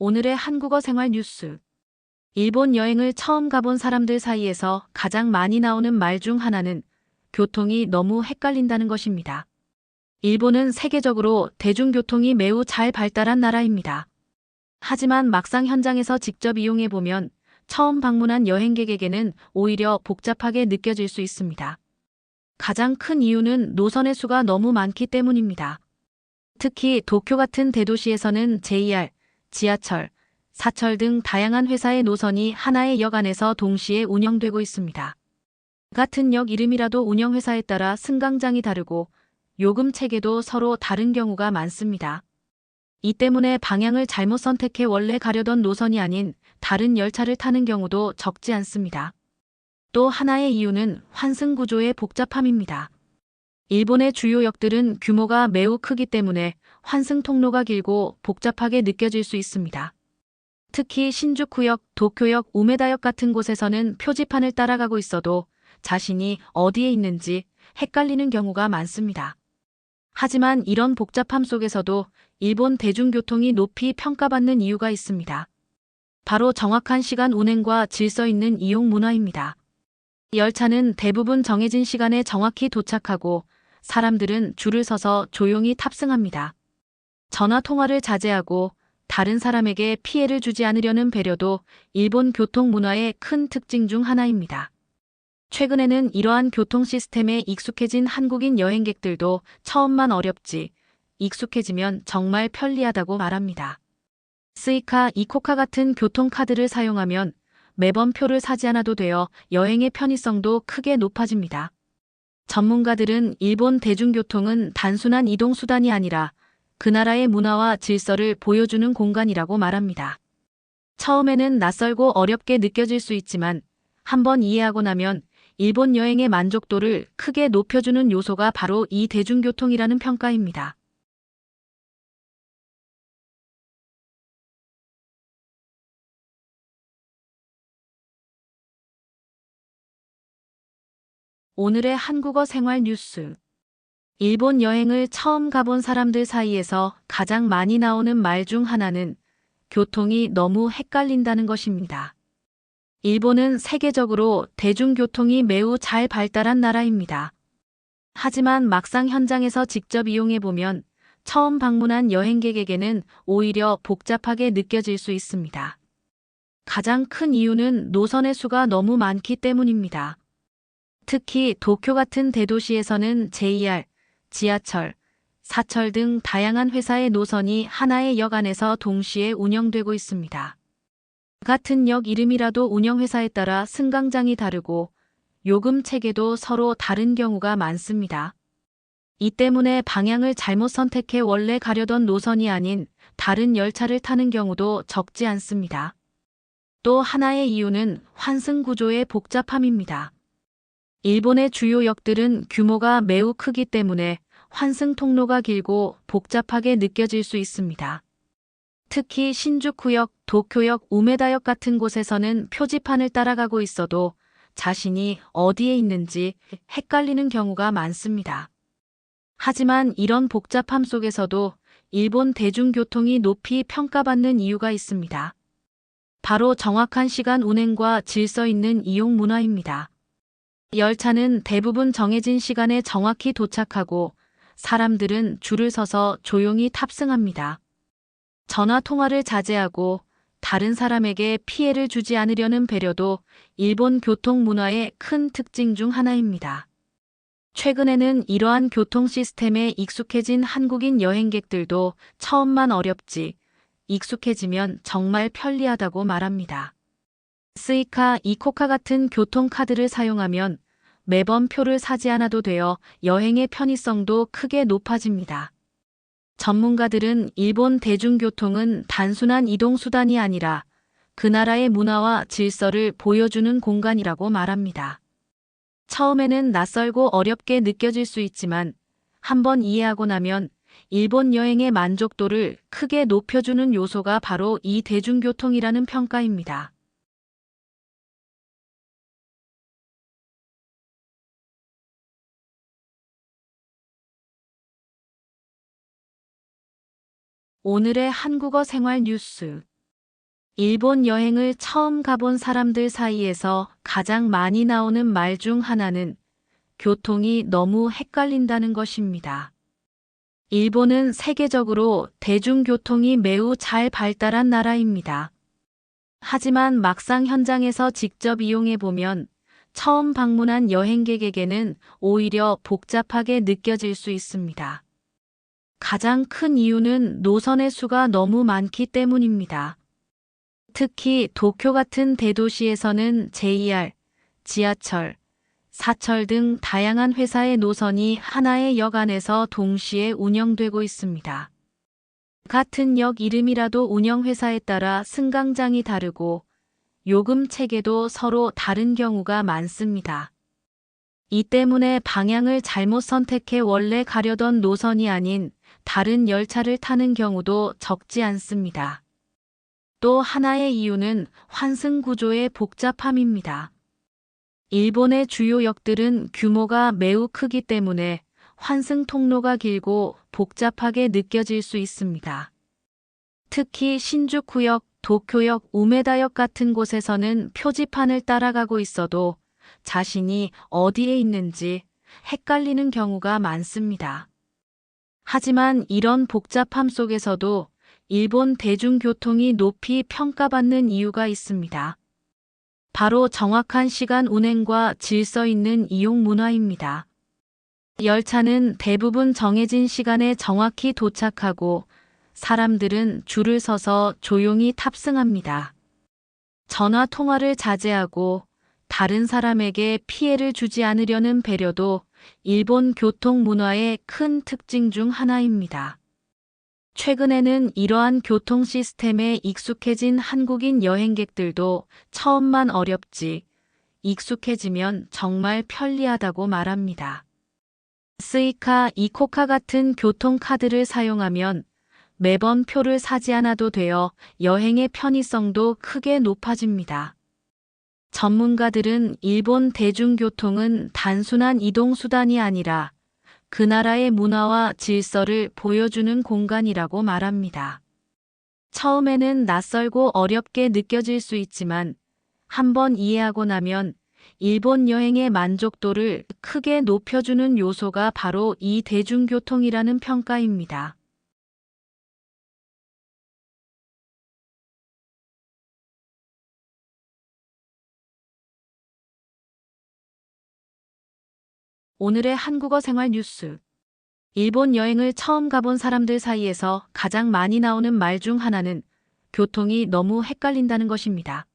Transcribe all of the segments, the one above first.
오늘의 한국어 생활 뉴스. 일본 여행을 처음 가본 사람들 사이에서 가장 많이 나오는 말 중 하나는 교통이 너무 헷갈린다는 것입니다. 일본은 세계적으로 대중교통이 매우 잘 발달한 나라입니다. 하지만 막상 현장에서 직접 이용해 보면 처음 방문한 여행객에게는 오히려 복잡하게 느껴질 수 있습니다. 가장 큰 이유는 노선의 수가 너무 많기 때문입니다. 특히 도쿄 같은 대도시에서는 JR, 지하철, 사철 등 다양한 회사의 노선이 하나의 역 안에서 동시에 운영되고 있습니다. 같은 역 이름이라도 운영회사에 따라 승강장이 다르고 요금 체계도 서로 다른 경우가 많습니다. 이 때문에 방향을 잘못 선택해 원래 가려던 노선이 아닌 다른 열차를 타는 경우도 적지 않습니다. 또 하나의 이유는 환승 구조의 복잡함입니다. 일본의 주요 역들은 규모가 매우 크기 때문에 환승 통로가 길고 복잡하게 느껴질 수 있습니다. 특히 신주쿠역, 도쿄역, 우메다역 같은 곳에서는 표지판을 따라가고 있어도 자신이 어디에 있는지 헷갈리는 경우가 많습니다. 하지만 이런 복잡함 속에서도 일본 대중교통이 높이 평가받는 이유가 있습니다. 바로 정확한 시간 운행과 질서 있는 이용 문화입니다. 열차는 대부분 정해진 시간에 정확히 도착하고 사람들은 줄을 서서 조용히 탑승합니다. 전화 통화를 자제하고 다른 사람에게 피해를 주지 않으려는 배려도 일본 교통 문화의 큰 특징 중 하나입니다. 최근에는 이러한 교통 시스템에 익숙해진 한국인 여행객들도 처음만 어렵지 익숙해지면 정말 편리하다고 말합니다. 스이카, 이코카 같은 교통카드를 사용하면 매번 표를 사지 않아도 되어 여행의 편의성도 크게 높아집니다. 전문가들은 일본 대중교통은 단순한 이동수단이 아니라 그 나라의 문화와 질서를 보여주는 공간이라고 말합니다. 처음에는 낯설고 어렵게 느껴질 수 있지만 한번 이해하고 나면 일본 여행의 만족도를 크게 높여주는 요소가 바로 이 대중교통이라는 평가입니다. 오늘의 한국어 생활 뉴스. 일본 여행을 처음 가본 사람들 사이에서 가장 많이 나오는 말 중 하나는 교통이 너무 헷갈린다는 것입니다. 일본은 세계적으로 대중교통이 매우 잘 발달한 나라입니다. 하지만 막상 현장에서 직접 이용해 보면 처음 방문한 여행객에게는 오히려 복잡하게 느껴질 수 있습니다. 가장 큰 이유는 노선의 수가 너무 많기 때문입니다. 특히 도쿄 같은 대도시에서는 JR, 지하철, 사철 등 다양한 회사의 노선이 하나의 역 안에서 동시에 운영되고 있습니다. 같은 역 이름이라도 운영회사에 따라 승강장이 다르고 요금 체계도 서로 다른 경우가 많습니다. 이 때문에 방향을 잘못 선택해 원래 가려던 노선이 아닌 다른 열차를 타는 경우도 적지 않습니다. 또 하나의 이유는 환승 구조의 복잡함입니다. 일본의 주요 역들은 규모가 매우 크기 때문에 환승 통로가 길고 복잡하게 느껴질 수 있습니다. 특히 신주쿠역, 도쿄역, 우메다역 같은 곳에서는 표지판을 따라가고 있어도 자신이 어디에 있는지 헷갈리는 경우가 많습니다. 하지만 이런 복잡함 속에서도 일본 대중교통이 높이 평가받는 이유가 있습니다. 바로 정확한 시간 운행과 질서 있는 이용 문화입니다. 열차는 대부분 정해진 시간에 정확히 도착하고 사람들은 줄을 서서 조용히 탑승합니다. 전화 통화를 자제하고 다른 사람에게 피해를 주지 않으려는 배려도 일본 교통 문화의 큰 특징 중 하나입니다. 최근에는 이러한 교통 시스템에 익숙해진 한국인 여행객들도 처음만 어렵지 익숙해지면 정말 편리하다고 말합니다. 스이카, 이코카 같은 교통카드를 사용하면 매번 표를 사지 않아도 되어 여행의 편의성도 크게 높아집니다. 전문가들은 일본 대중교통은 단순한 이동수단이 아니라 그 나라의 문화와 질서를 보여주는 공간이라고 말합니다. 처음에는 낯설고 어렵게 느껴질 수 있지만 한번 이해하고 나면 일본 여행의 만족도를 크게 높여주는 요소가 바로 이 대중교통이라는 평가입니다. 오늘의 한국어 생활 뉴스. 일본 여행을 처음 가본 사람들 사이에서 가장 많이 나오는 말 중 하나는 교통이 너무 헷갈린다는 것입니다. 일본은 세계적으로 대중교통이 매우 잘 발달한 나라입니다. 하지만 막상 현장에서 직접 이용해 보면 처음 방문한 여행객에게는 오히려 복잡하게 느껴질 수 있습니다. 가장 큰 이유는 노선의 수가 너무 많기 때문입니다. 특히 도쿄 같은 대도시에서는 JR, 지하철, 사철 등 다양한 회사의 노선이 하나의 역 안에서 동시에 운영되고 있습니다. 같은 역 이름이라도 운영회사에 따라 승강장이 다르고 요금 체계도 서로 다른 경우가 많습니다. 이 때문에 방향을 잘못 선택해 원래 가려던 노선이 아닌 다른 열차를 타는 경우도 적지 않습니다. 또 하나의 이유는 환승 구조의 복잡함입니다. 일본의 주요 역들은 규모가 매우 크기 때문에 환승 통로가 길고 복잡하게 느껴질 수 있습니다. 특히 신주쿠역, 도쿄역, 우메다역 같은 곳에서는 표지판을 따라가고 있어도 자신이 어디에 있는지 헷갈리는 경우가 많습니다. 하지만 이런 복잡함 속에서도 일본 대중교통이 높이 평가받는 이유가 있습니다. 바로 정확한 시간 운행과 질서 있는 이용 문화입니다. 열차는 대부분 정해진 시간에 정확히 도착하고 사람들은 줄을 서서 조용히 탑승합니다. 전화 통화를 자제하고 다른 사람에게 피해를 주지 않으려는 배려도 일본 교통 문화의 큰 특징 중 하나입니다. 최근에는 이러한 교통 시스템에 익숙해진 한국인 여행객들도 처음만 어렵지 익숙해지면 정말 편리하다고 말합니다. 스이카, 이코카 같은 교통카드를 사용하면 매번 표를 사지 않아도 되어 여행의 편의성도 크게 높아집니다. 전문가들은 일본 대중교통은 단순한 이동수단이 아니라 그 나라의 문화와 질서를 보여주는 공간이라고 말합니다. 처음에는 낯설고 어렵게 느껴질 수 있지만 한번 이해하고 나면 일본 여행의 만족도를 크게 높여주는 요소가 바로 이 대중교통이라는 평가입니다. 오늘의 한국어 생활 뉴스. 일본 여행을 처음 가본 사람들 사이에서 가장 많이 나오는 말 중 하나는 교통이 너무 헷갈린다는 것입니다.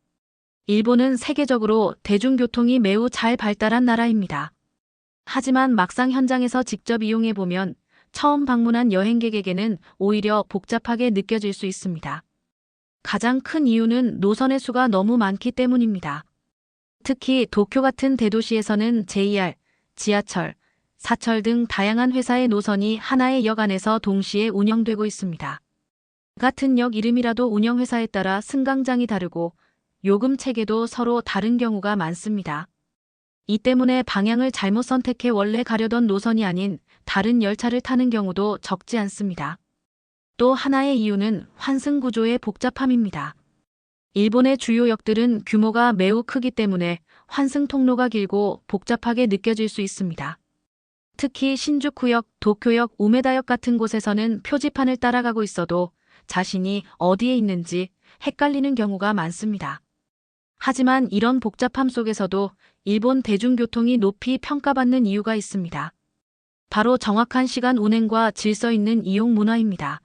일본은 세계적으로 대중교통이 매우 잘 발달한 나라입니다. 하지만 막상 현장에서 직접 이용해 보면 처음 방문한 여행객에게는 오히려 복잡하게 느껴질 수 있습니다. 가장 큰 이유는 노선의 수가 너무 많기 때문입니다. 특히 도쿄 같은 대도시에서는 JR, 지하철, 사철 등 다양한 회사의 노선이 하나의 역 안에서 동시에 운영되고 있습니다. 같은 역 이름이라도 운영회사에 따라 승강장이 다르고 요금 체계도 서로 다른 경우가 많습니다. 이 때문에 방향을 잘못 선택해 원래 가려던 노선이 아닌 다른 열차를 타는 경우도 적지 않습니다. 또 하나의 이유는 환승 구조의 복잡함입니다. 일본의 주요 역들은 규모가 매우 크기 때문에 환승 통로가 길고 복잡하게 느껴질 수 있습니다. 특히 신주쿠역, 도쿄역, 우메다역 같은 곳에서는 표지판을 따라가고 있어도 자신이 어디에 있는지 헷갈리는 경우가 많습니다. 하지만 이런 복잡함 속에서도 일본 대중교통이 높이 평가받는 이유가 있습니다. 바로 정확한 시간 운행과 질서 있는 이용 문화입니다.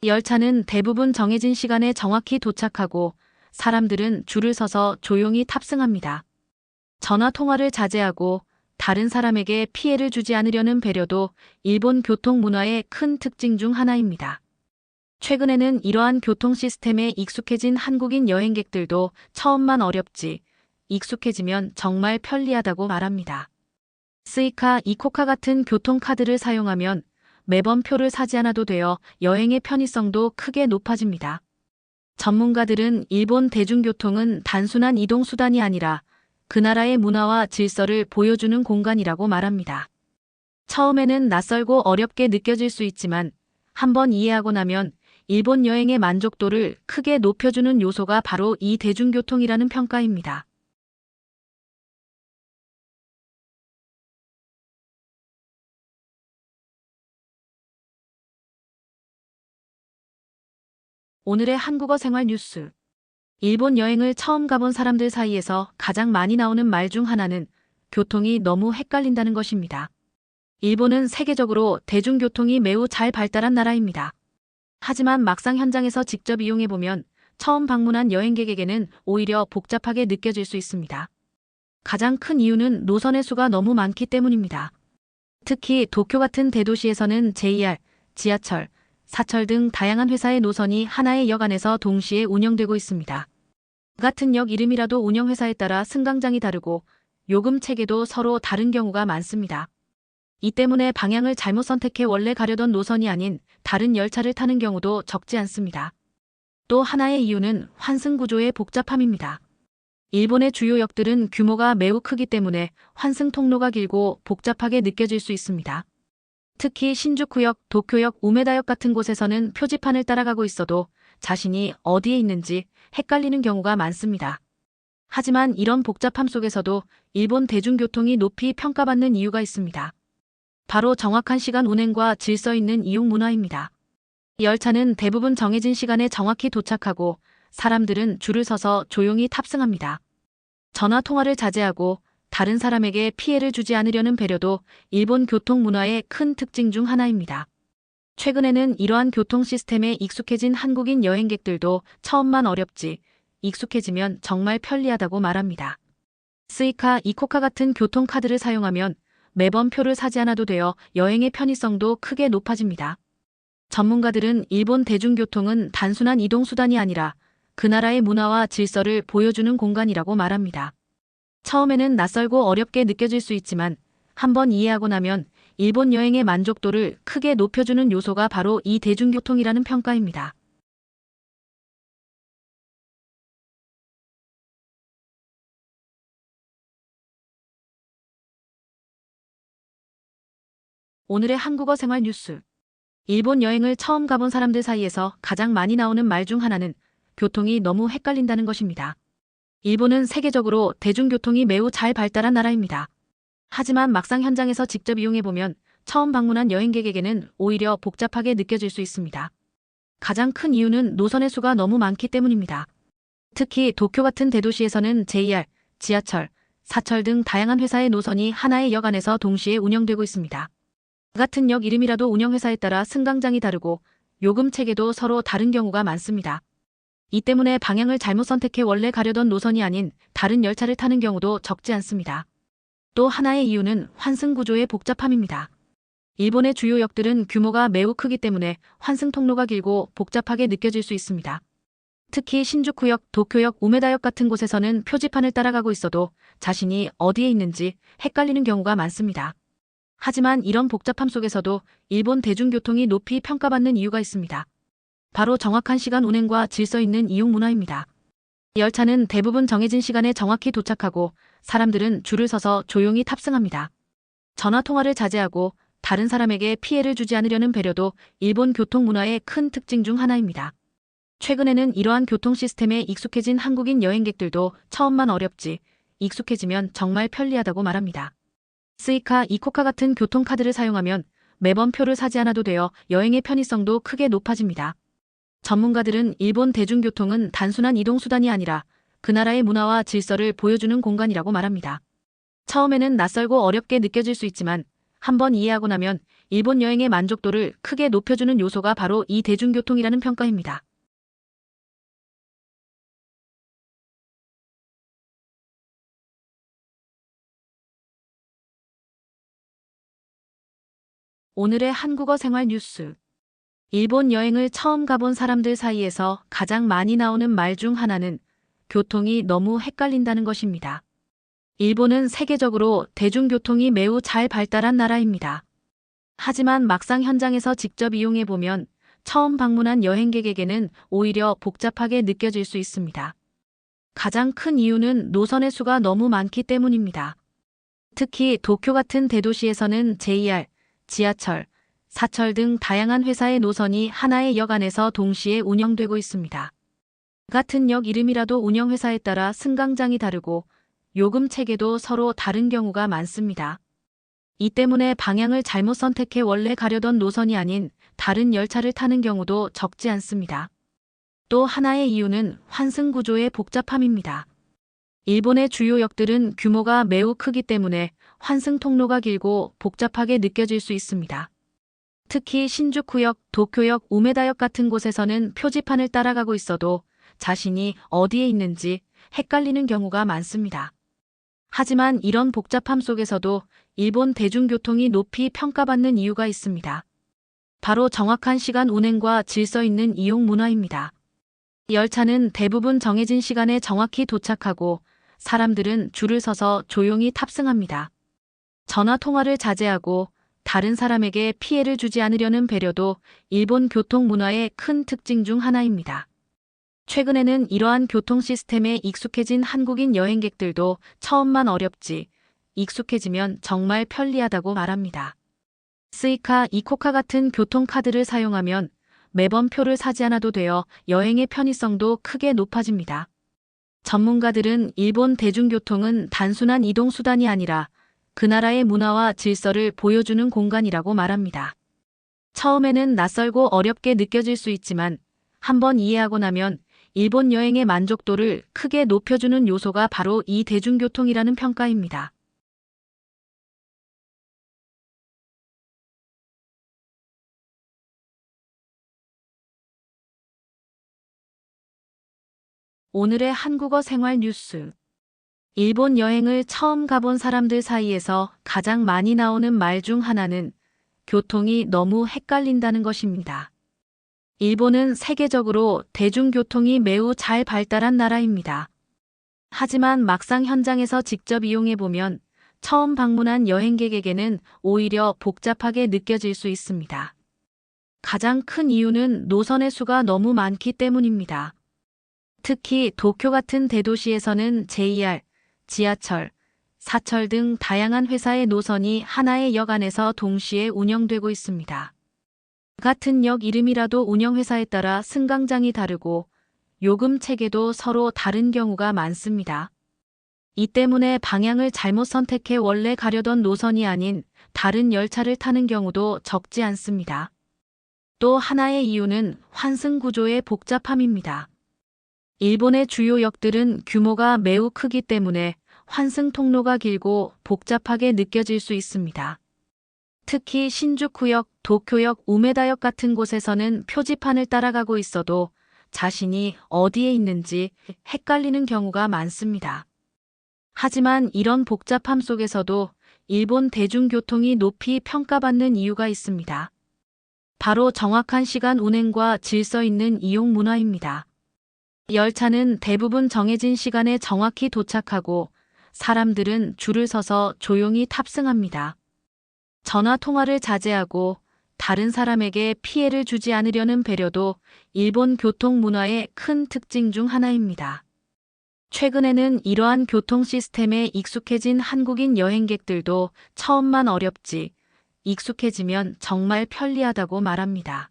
열차는 대부분 정해진 시간에 정확히 도착하고 사람들은 줄을 서서 조용히 탑승합니다. 전화 통화를 자제하고 다른 사람에게 피해를 주지 않으려는 배려도 일본 교통 문화의 큰 특징 중 하나입니다. 최근에는 이러한 교통 시스템에 익숙해진 한국인 여행객들도 처음만 어렵지 익숙해지면 정말 편리하다고 말합니다. 스이카, 이코카 같은 교통카드를 사용하면 매번 표를 사지 않아도 되어 여행의 편의성도 크게 높아집니다. 전문가들은 일본 대중교통은 단순한 이동수단이 아니라 그 나라의 문화와 질서를 보여주는 공간이라고 말합니다. 처음에는 낯설고 어렵게 느껴질 수 있지만 한번 이해하고 나면 일본 여행의 만족도를 크게 높여주는 요소가 바로 이 대중교통이라는 평가입니다. 오늘의 한국어 생활 뉴스. 일본 여행을 처음 가본 사람들 사이에서 가장 많이 나오는 말 중 하나는 교통이 너무 헷갈린다는 것입니다. 일본은 세계적으로 대중교통이 매우 잘 발달한 나라입니다. 하지만 막상 현장에서 직접 이용해보면 처음 방문한 여행객에게는 오히려 복잡하게 느껴질 수 있습니다. 가장 큰 이유는 노선의 수가 너무 많기 때문입니다. 특히 도쿄 같은 대도시에서는 JR, 지하철, 사철 등 다양한 회사의 노선이 하나의 역 안에서 동시에 운영되고 있습니다. 같은 역 이름이라도 운영회사에 따라 승강장이 다르고 요금 체계도 서로 다른 경우가 많습니다. 이 때문에 방향을 잘못 선택해 원래 가려던 노선이 아닌 다른 열차를 타는 경우도 적지 않습니다. 또 하나의 이유는 환승 구조의 복잡함입니다. 일본의 주요 역들은 규모가 매우 크기 때문에 환승 통로가 길고 복잡하게 느껴질 수 있습니다. 특히 신주쿠역, 도쿄역, 우메다역 같은 곳에서는 표지판을 따라가고 있어도 자신이 어디에 있는지 헷갈리는 경우가 많습니다. 하지만 이런 복잡함 속에서도 일본 대중교통이 높이 평가받는 이유가 있습니다. 바로 정확한 시간 운행과 질서 있는 이용 문화입니다. 열차는 대부분 정해진 시간에 정확히 도착하고 사람들은 줄을 서서 조용히 탑승합니다. 전화 통화를 자제하고 다른 사람에게 피해를 주지 않으려는 배려도 일본 교통 문화의 큰 특징 중 하나입니다. 최근에는 이러한 교통 시스템에 익숙해진 한국인 여행객들도 처음만 어렵지 익숙해지면 정말 편리하다고 말합니다. 스이카, 이코카 같은 교통카드를 사용하면 매번 표를 사지 않아도 되어 여행의 편의성도 크게 높아집니다. 전문가들은 일본 대중교통은 단순한 이동수단이 아니라 그 나라의 문화와 질서를 보여주는 공간이라고 말합니다. 처음에는 낯설고 어렵게 느껴질 수 있지만 한번 이해하고 나면 일본 여행의 만족도를 크게 높여주는 요소가 바로 이 대중교통이라는 평가입니다. 오늘의 한국어 생활 뉴스. 일본 여행을 처음 가본 사람들 사이에서 가장 많이 나오는 말 중 하나는 교통이 너무 헷갈린다는 것입니다. 일본은 세계적으로 대중교통이 매우 잘 발달한 나라입니다. 하지만 막상 현장에서 직접 이용해보면 처음 방문한 여행객에게는 오히려 복잡하게 느껴질 수 있습니다. 가장 큰 이유는 노선의 수가 너무 많기 때문입니다. 특히 도쿄 같은 대도시에서는 JR, 지하철, 사철 등 다양한 회사의 노선이 하나의 역 안에서 동시에 운영되고 있습니다. 같은 역 이름이라도 운영회사에 따라 승강장이 다르고 요금 체계도 서로 다른 경우가 많습니다. 이 때문에 방향을 잘못 선택해 원래 가려던 노선이 아닌 다른 열차를 타는 경우도 적지 않습니다. 또 하나의 이유는 환승 구조의 복잡함입니다. 일본의 주요 역들은 규모가 매우 크기 때문에 환승 통로가 길고 복잡하게 느껴질 수 있습니다. 특히 신주쿠역, 도쿄역, 우메다역 같은 곳에서는 표지판을 따라가고 있어도 자신이 어디에 있는지 헷갈리는 경우가 많습니다. 하지만 이런 복잡함 속에서도 일본 대중교통이 높이 평가받는 이유가 있습니다. 바로 정확한 시간 운행과 질서 있는 이용 문화입니다. 열차는 대부분 정해진 시간에 정확히 도착하고 사람들은 줄을 서서 조용히 탑승합니다. 전화 통화를 자제하고 다른 사람에게 피해를 주지 않으려는 배려도 일본 교통 문화의 큰 특징 중 하나입니다. 최근에는 이러한 교통 시스템에 익숙해진 한국인 여행객들도 처음만 어렵지 익숙해지면 정말 편리하다고 말합니다. 스이카, 이코카 같은 교통카드를 사용하면 매번 표를 사지 않아도 되어 여행의 편의성도 크게 높아집니다. 전문가들은 일본 대중교통은 단순한 이동수단이 아니라 그 나라의 문화와 질서를 보여주는 공간이라고 말합니다. 처음에는 낯설고 어렵게 느껴질 수 있지만 한번 이해하고 나면 일본 여행의 만족도를 크게 높여주는 요소가 바로 이 대중교통이라는 평가입니다. 오늘의 한국어 생활 뉴스. 일본 여행을 처음 가본 사람들 사이에서 가장 많이 나오는 말 중 하나는 교통이 너무 헷갈린다는 것입니다. 일본은 세계적으로 대중교통이 매우 잘 발달한 나라입니다. 하지만 막상 현장에서 직접 이용해보면 처음 방문한 여행객에게는 오히려 복잡하게 느껴질 수 있습니다. 가장 큰 이유는 노선의 수가 너무 많기 때문입니다. 특히 도쿄 같은 대도시에서는 JR, 지하철, 사철 등 다양한 회사의 노선이 하나의 역 안에서 동시에 운영되고 있습니다. 같은 역 이름이라도 운영회사에 따라 승강장이 다르고 요금 체계도 서로 다른 경우가 많습니다. 이 때문에 방향을 잘못 선택해 원래 가려던 노선이 아닌 다른 열차를 타는 경우도 적지 않습니다. 또 하나의 이유는 환승 구조의 복잡함입니다. 일본의 주요 역들은 규모가 매우 크기 때문에 환승 통로가 길고 복잡하게 느껴질 수 있습니다. 특히 신주쿠역, 도쿄역, 우메다역 같은 곳에서는 표지판을 따라가고 있어도 자신이 어디에 있는지 헷갈리는 경우가 많습니다. 하지만 이런 복잡함 속에서도 일본 대중교통이 높이 평가받는 이유가 있습니다. 바로 정확한 시간 운행과 질서 있는 이용 문화입니다. 열차는 대부분 정해진 시간에 정확히 도착하고 사람들은 줄을 서서 조용히 탑승합니다. 전화 통화를 자제하고 다른 사람에게 피해를 주지 않으려는 배려도 일본 교통 문화의 큰 특징 중 하나입니다. 최근에는 이러한 교통 시스템에 익숙해진 한국인 여행객들도 처음만 어렵지 익숙해지면 정말 편리하다고 말합니다. 스이카, 이코카 같은 교통카드를 사용하면 매번 표를 사지 않아도 되어 여행의 편의성도 크게 높아집니다. 전문가들은 일본 대중교통은 단순한 이동수단이 아니라 그 나라의 문화와 질서를 보여주는 공간이라고 말합니다. 처음에는 낯설고 어렵게 느껴질 수 있지만 한번 이해하고 나면 일본 여행의 만족도를 크게 높여주는 요소가 바로 이 대중교통이라는 평가입니다. 오늘의 한국어 생활 뉴스. 일본 여행을 처음 가본 사람들 사이에서 가장 많이 나오는 말 중 하나는 교통이 너무 헷갈린다는 것입니다. 일본은 세계적으로 대중교통이 매우 잘 발달한 나라입니다. 하지만 막상 현장에서 직접 이용해보면 처음 방문한 여행객에게는 오히려 복잡하게 느껴질 수 있습니다. 가장 큰 이유는 노선의 수가 너무 많기 때문입니다. 특히 도쿄 같은 대도시에서는 JR, 지하철, 사철 등 다양한 회사의 노선이 하나의 역 안에서 동시에 운영되고 있습니다. 같은 역 이름이라도 운영회사에 따라 승강장이 다르고 요금 체계도 서로 다른 경우가 많습니다. 이 때문에 방향을 잘못 선택해 원래 가려던 노선이 아닌 다른 열차를 타는 경우도 적지 않습니다. 또 하나의 이유는 환승 구조의 복잡함입니다. 일본의 주요 역들은 규모가 매우 크기 때문에 환승 통로가 길고 복잡하게 느껴질 수 있습니다. 특히 신주쿠역, 도쿄역, 우메다역 같은 곳에서는 표지판을 따라가고 있어도 자신이 어디에 있는지 헷갈리는 경우가 많습니다. 하지만 이런 복잡함 속에서도 일본 대중교통이 높이 평가받는 이유가 있습니다. 바로 정확한 시간 운행과 질서 있는 이용 문화입니다. 열차는 대부분 정해진 시간에 정확히 도착하고 사람들은 줄을 서서 조용히 탑승합니다. 전화 통화를 자제하고 다른 사람에게 피해를 주지 않으려는 배려도 일본 교통 문화의 큰 특징 중 하나입니다. 최근에는 이러한 교통 시스템에 익숙해진 한국인 여행객들도 처음만 어렵지 익숙해지면 정말 편리하다고 말합니다.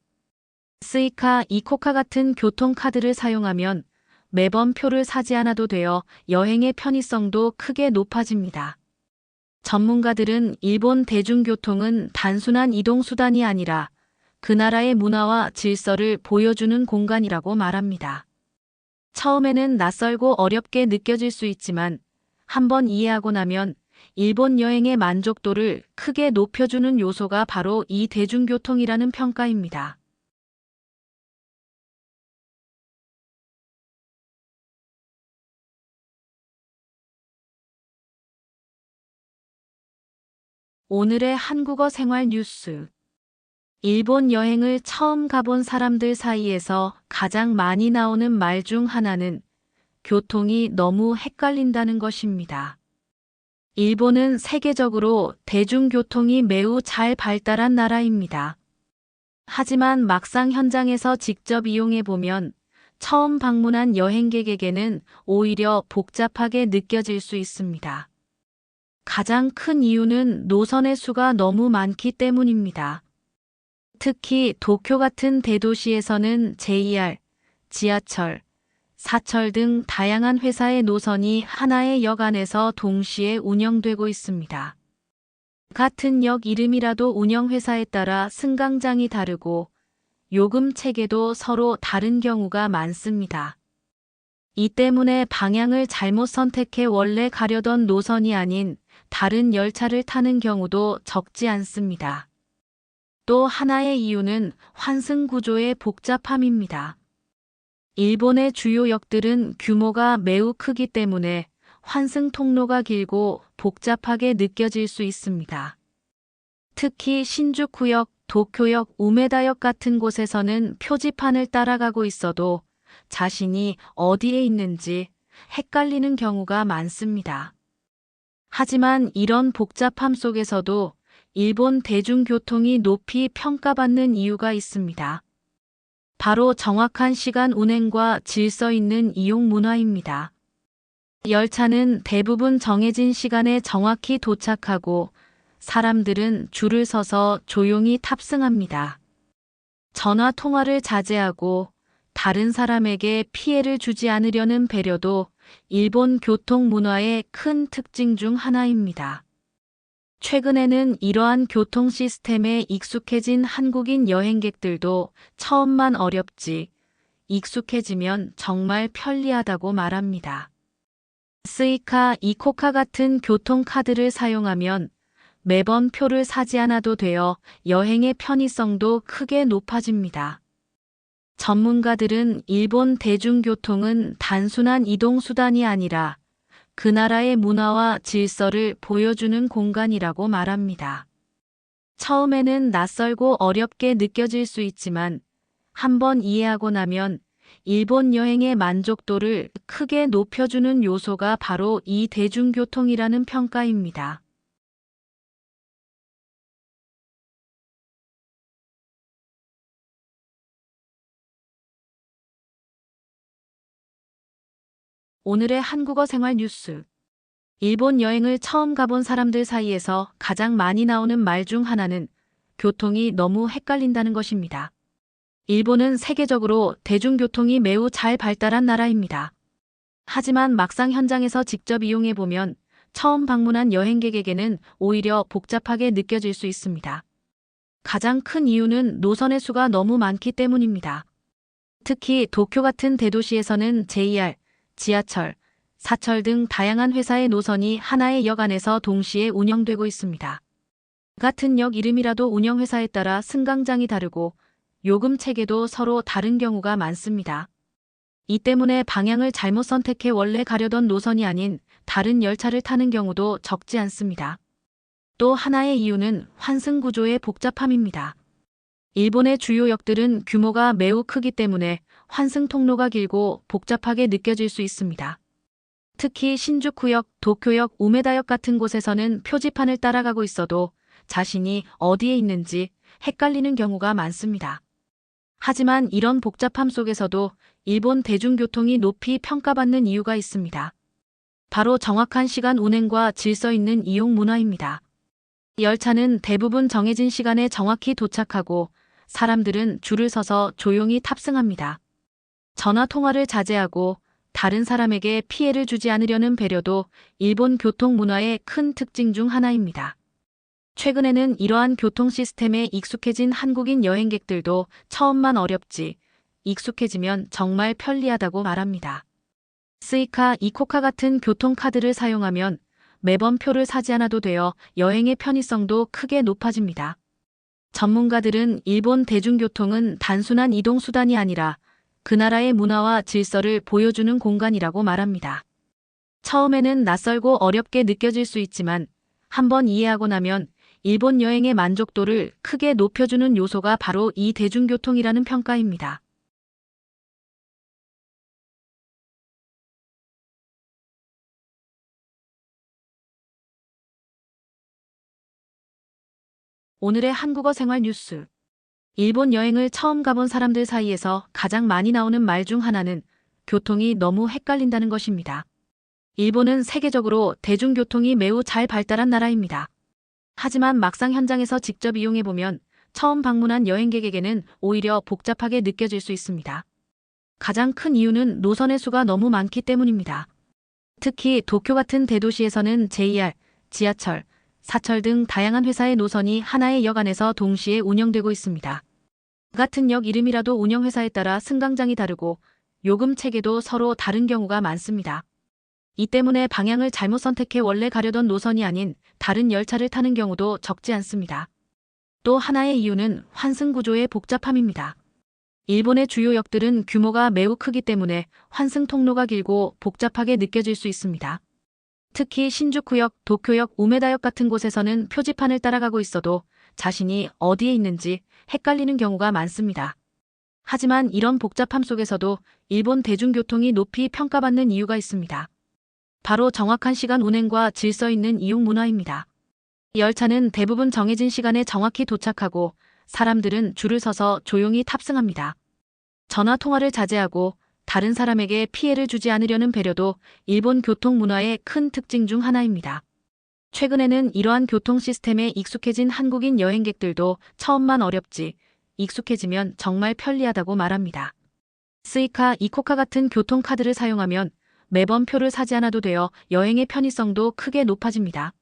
스이카, 이코카 같은 교통카드를 사용하면 매번 표를 사지 않아도 되어 여행의 편의성도 크게 높아집니다. 전문가들은 일본 대중교통은 단순한 이동수단이 아니라 그 나라의 문화와 질서를 보여주는 공간이라고 말합니다. 처음에는 낯설고 어렵게 느껴질 수 있지만 한번 이해하고 나면 일본 여행의 만족도를 크게 높여주는 요소가 바로 이 대중교통이라는 평가입니다. 오늘의 한국어 생활 뉴스. 일본 여행을 처음 가본 사람들 사이에서 가장 많이 나오는 말 중 하나는 교통이 너무 헷갈린다는 것입니다. 일본은 세계적으로 대중교통이 매우 잘 발달한 나라입니다. 하지만 막상 현장에서 직접 이용해보면 처음 방문한 여행객에게는 오히려 복잡하게 느껴질 수 있습니다. 가장 큰 이유는 노선의 수가 너무 많기 때문입니다. 특히 도쿄 같은 대도시에서는 JR, 지하철, 사철 등 다양한 회사의 노선이 하나의 역 안에서 동시에 운영되고 있습니다. 같은 역 이름이라도 운영회사에 따라 승강장이 다르고 요금 체계도 서로 다른 경우가 많습니다. 이 때문에 방향을 잘못 선택해 원래 가려던 노선이 아닌 다른 열차를 타는 경우도 적지 않습니다. 또 하나의 이유는 환승 구조의 복잡함입니다. 일본의 주요 역들은 규모가 매우 크기 때문에 환승 통로가 길고 복잡하게 느껴질 수 있습니다. 특히 신주쿠역, 도쿄역, 우메다역 같은 곳에서는 표지판을 따라가고 있어도 자신이 어디에 있는지 헷갈리는 경우가 많습니다. 하지만 이런 복잡함 속에서도 일본 대중교통이 높이 평가받는 이유가 있습니다. 바로 정확한 시간 운행과 질서 있는 이용 문화입니다. 열차는 대부분 정해진 시간에 정확히 도착하고 사람들은 줄을 서서 조용히 탑승합니다. 전화 통화를 자제하고 다른 사람에게 피해를 주지 않으려는 배려도 일본 교통 문화의 큰 특징 중 하나입니다. 최근에는 이러한 교통 시스템에 익숙해진 한국인 여행객들도 처음만 어렵지 익숙해지면 정말 편리하다고 말합니다. 스이카, 이코카 같은 교통카드를 사용하면 매번 표를 사지 않아도 되어 여행의 편의성도 크게 높아집니다. 전문가들은 일본 대중교통은 단순한 이동수단이 아니라 그 나라의 문화와 질서를 보여주는 공간이라고 말합니다. 처음에는 낯설고 어렵게 느껴질 수 있지만 한번 이해하고 나면 일본 여행의 만족도를 크게 높여주는 요소가 바로 이 대중교통이라는 평가입니다. 오늘의 한국어 생활 뉴스. 일본 여행을 처음 가본 사람들 사이에서 가장 많이 나오는 말 중 하나는 교통이 너무 헷갈린다는 것입니다. 일본은 세계적으로 대중교통이 매우 잘 발달한 나라입니다. 하지만 막상 현장에서 직접 이용해보면 처음 방문한 여행객에게는 오히려 복잡하게 느껴질 수 있습니다. 가장 큰 이유는 노선의 수가 너무 많기 때문입니다. 특히 도쿄 같은 대도시에서는 JR, 지하철, 사철 등 다양한 회사의 노선이 하나의 역 안에서 동시에 운영되고 있습니다. 같은 역 이름이라도 운영회사에 따라 승강장이 다르고 요금 체계도 서로 다른 경우가 많습니다. 이 때문에 방향을 잘못 선택해 원래 가려던 노선이 아닌 다른 열차를 타는 경우도 적지 않습니다. 또 하나의 이유는 환승 구조의 복잡함입니다. 일본의 주요 역들은 규모가 매우 크기 때문에 환승 통로가 길고 복잡하게 느껴질 수 있습니다. 특히 신주쿠역, 도쿄역, 우메다역 같은 곳에서는 표지판을 따라가고 있어도 자신이 어디에 있는지 헷갈리는 경우가 많습니다. 하지만 이런 복잡함 속에서도 일본 대중교통이 높이 평가받는 이유가 있습니다. 바로 정확한 시간 운행과 질서 있는 이용 문화입니다. 열차는 대부분 정해진 시간에 정확히 도착하고 사람들은 줄을 서서 조용히 탑승합니다. 전화 통화를 자제하고 다른 사람에게 피해를 주지 않으려는 배려도 일본 교통 문화의 큰 특징 중 하나입니다. 최근에는 이러한 교통 시스템에 익숙해진 한국인 여행객들도 처음만 어렵지 익숙해지면 정말 편리하다고 말합니다. 스이카, 이코카 같은 교통카드를 사용하면 매번 표를 사지 않아도 되어 여행의 편의성도 크게 높아집니다. 전문가들은 일본 대중교통은 단순한 이동수단이 아니라 그 나라의 문화와 질서를 보여주는 공간이라고 말합니다. 처음에는 낯설고 어렵게 느껴질 수 있지만 한번 이해하고 나면 일본 여행의 만족도를 크게 높여주는 요소가 바로 이 대중교통이라는 평가입니다. 오늘의 한국어 생활 뉴스. 일본 여행을 처음 가본 사람들 사이에서 가장 많이 나오는 말 중 하나는 교통이 너무 헷갈린다는 것입니다. 일본은 세계적으로 대중교통이 매우 잘 발달한 나라입니다. 하지만 막상 현장에서 직접 이용해보면 처음 방문한 여행객에게는 오히려 복잡하게 느껴질 수 있습니다. 가장 큰 이유는 노선의 수가 너무 많기 때문입니다. 특히 도쿄 같은 대도시에서는 JR, 지하철, 사철 등 다양한 회사의 노선이 하나의 역 안에서 동시에 운영되고 있습니다. 같은 역 이름이라도 운영회사에 따라 승강장이 다르고 요금 체계도 서로 다른 경우가 많습니다. 이 때문에 방향을 잘못 선택해 원래 가려던 노선이 아닌 다른 열차를 타는 경우도 적지 않습니다. 또 하나의 이유는 환승 구조의 복잡함입니다. 일본의 주요 역들은 규모가 매우 크기 때문에 환승 통로가 길고 복잡하게 느껴질 수 있습니다. 특히 신주쿠역, 도쿄역, 우메다역 같은 곳에서는 표지판을 따라가고 있어도 자신이 어디에 있는지 헷갈리는 경우가 많습니다. 하지만 이런 복잡함 속에서도 일본 대중교통이 높이 평가받는 이유가 있습니다. 바로 정확한 시간 운행과 질서 있는 이용 문화입니다. 열차는 대부분 정해진 시간에 정확히 도착하고 사람들은 줄을 서서 조용히 탑승합니다. 전화 통화를 자제하고 다른 사람에게 피해를 주지 않으려는 배려도 일본 교통 문화의 큰 특징 중 하나입니다. 최근에는 이러한 교통 시스템에 익숙해진 한국인 여행객들도 처음만 어렵지 익숙해지면 정말 편리하다고 말합니다. 스이카, 이코카 같은 교통카드를 사용하면 매번 표를 사지 않아도 되어 여행의 편의성도 크게 높아집니다.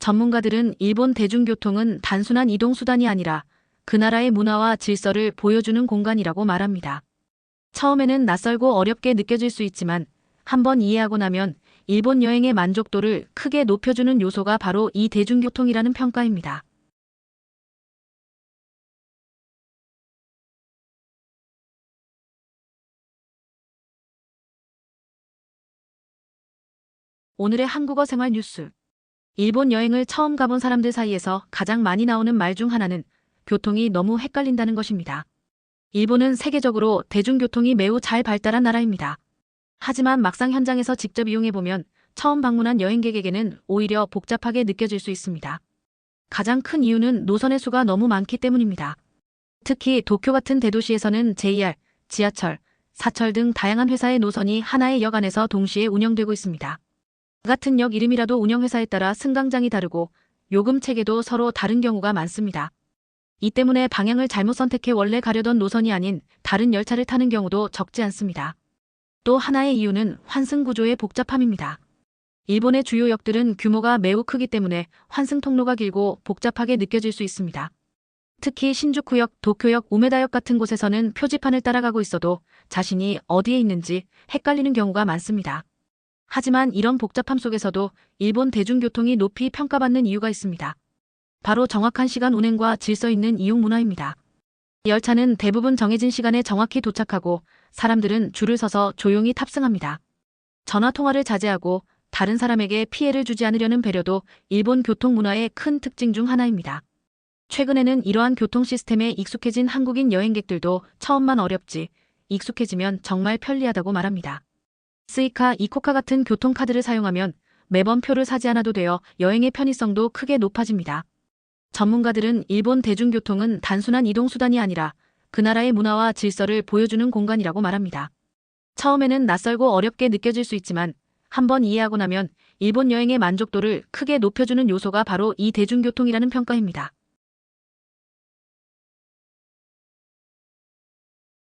전문가들은 일본 대중교통은 단순한 이동수단이 아니라 그 나라의 문화와 질서를 보여주는 공간이라고 말합니다. 처음에는 낯설고 어렵게 느껴질 수 있지만 한번 이해하고 나면 일본 여행의 만족도를 크게 높여주는 요소가 바로 이 대중교통이라는 평가입니다. 오늘의 한국어 생활 뉴스. 일본 여행을 처음 가본 사람들 사이에서 가장 많이 나오는 말 중 하나는 교통이 너무 헷갈린다는 것입니다. 일본은 세계적으로 대중교통이 매우 잘 발달한 나라입니다. 하지만 막상 현장에서 직접 이용해보면 처음 방문한 여행객에게는 오히려 복잡하게 느껴질 수 있습니다. 가장 큰 이유는 노선의 수가 너무 많기 때문입니다. 특히 도쿄 같은 대도시에서는 JR, 지하철, 사철 등 다양한 회사의 노선이 하나의 역 안에서 동시에 운영되고 있습니다. 같은 역 이름이라도 운영회사에 따라 승강장이 다르고 요금 체계도 서로 다른 경우가 많습니다. 이 때문에 방향을 잘못 선택해 원래 가려던 노선이 아닌 다른 열차를 타는 경우도 적지 않습니다. 또 하나의 이유는 환승 구조의 복잡함입니다. 일본의 주요 역들은 규모가 매우 크기 때문에 환승 통로가 길고 복잡하게 느껴질 수 있습니다. 특히 신주쿠역, 도쿄역, 우메다역 같은 곳에서는 표지판을 따라가고 있어도 자신이 어디에 있는지 헷갈리는 경우가 많습니다. 하지만 이런 복잡함 속에서도 일본 대중교통이 높이 평가받는 이유가 있습니다. 바로 정확한 시간 운행과 질서 있는 이용 문화입니다. 열차는 대부분 정해진 시간에 정확히 도착하고 사람들은 줄을 서서 조용히 탑승합니다. 전화 통화를 자제하고 다른 사람에게 피해를 주지 않으려는 배려도 일본 교통 문화의 큰 특징 중 하나입니다. 최근에는 이러한 교통 시스템에 익숙해진 한국인 여행객들도 처음만 어렵지 익숙해지면 정말 편리하다고 말합니다. 스이카, 이코카 같은 교통카드를 사용하면 매번 표를 사지 않아도 되어 여행의 편의성도 크게 높아집니다. 전문가들은 일본 대중교통은 단순한 이동수단이 아니라 그 나라의 문화와 질서를 보여주는 공간이라고 말합니다. 처음에는 낯설고 어렵게 느껴질 수 있지만 한번 이해하고 나면 일본 여행의 만족도를 크게 높여주는 요소가 바로 이 대중교통이라는 평가입니다.